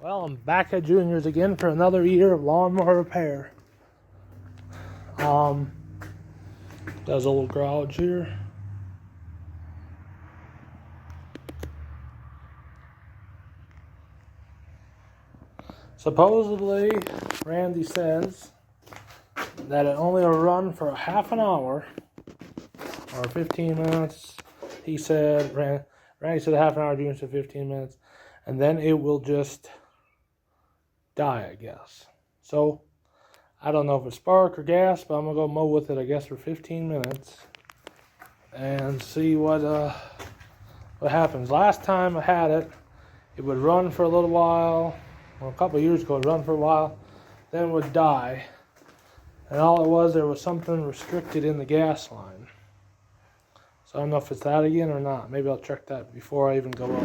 Well, I'm back at Junior's again for another year of lawnmower repair. There's a little garage here. Supposedly, Randy says that it only will run for a half an hour or 15 minutes. He said, Randy said a half an hour, Junior said 15 minutes, and then it will just die, I guess. So, I don't know if it's spark or gas, but I'm going to go mow with it, I guess, for 15 minutes and see what happens. Last time I had it, it would run for a little while. Well, a couple of years ago, it would run for a while, then it would die. And all it was, there was something restricted in the gas line. So I don't know if it's that again or not. Maybe I'll check that before I even go up.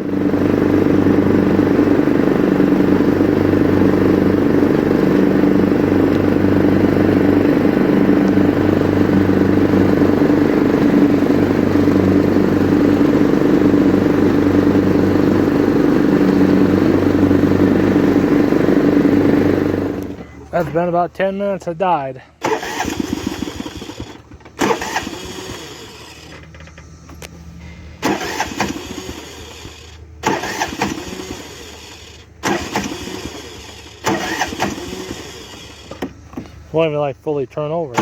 That's been about 10 minutes. I died. Won't even like fully turn over.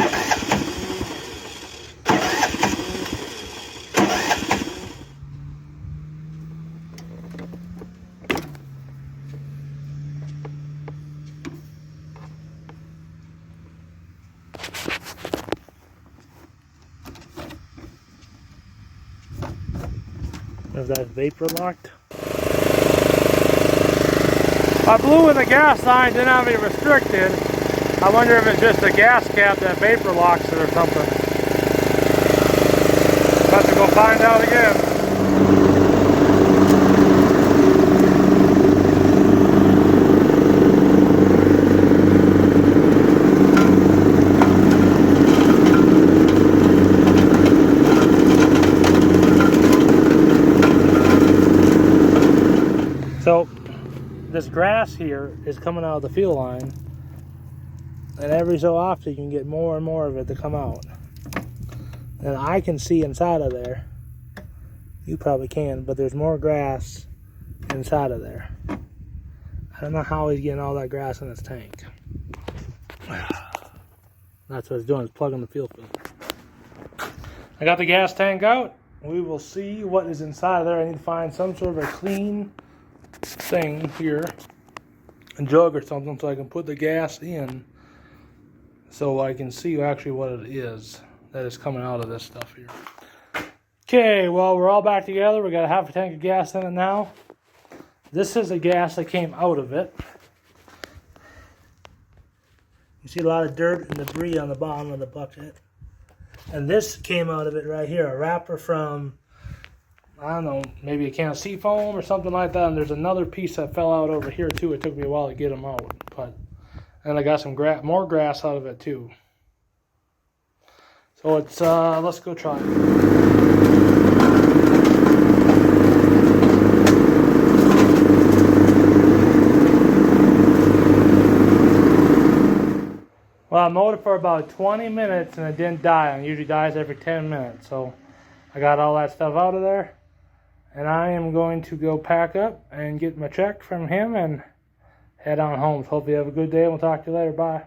Is that vapor locked? I blew in the gas line, didn't have it restricted. I wonder if it's just a gas cap that vapor locks it or something. About to go find out again. So, this grass here is coming out of the fuel line, and every so often you can get more and more of it to come out. And I can see inside of there. You probably can, but there's more grass inside of there. I don't know how he's getting all that grass in his tank. That's what it's doing, is plugging the fuel filter. I got the gas tank out. We will see what is inside of there. I need to find some sort of a clean thing here, a jug or something, so I can put the gas in so I can see actually what it is that is coming out of this stuff here. Okay, well, we're all back together. We got a half a tank of gas in it now. This is the gas that came out of it. You see a lot of dirt and debris on the bottom of the bucket. And this came out of it right here, a wrapper from, I don't know, maybe a can of seafoam or something like that. And there's another piece that fell out over here too. It took me a while to get them out, and I got some more grass out of it too. So it's let's go try it. Well, I mowed it for about 20 minutes and it didn't die. It usually dies every 10 minutes. So I got all that stuff out of there. And I am going to go pack up and get my check from him and head on home. So hopefully you have a good day and we'll talk to you later. Bye.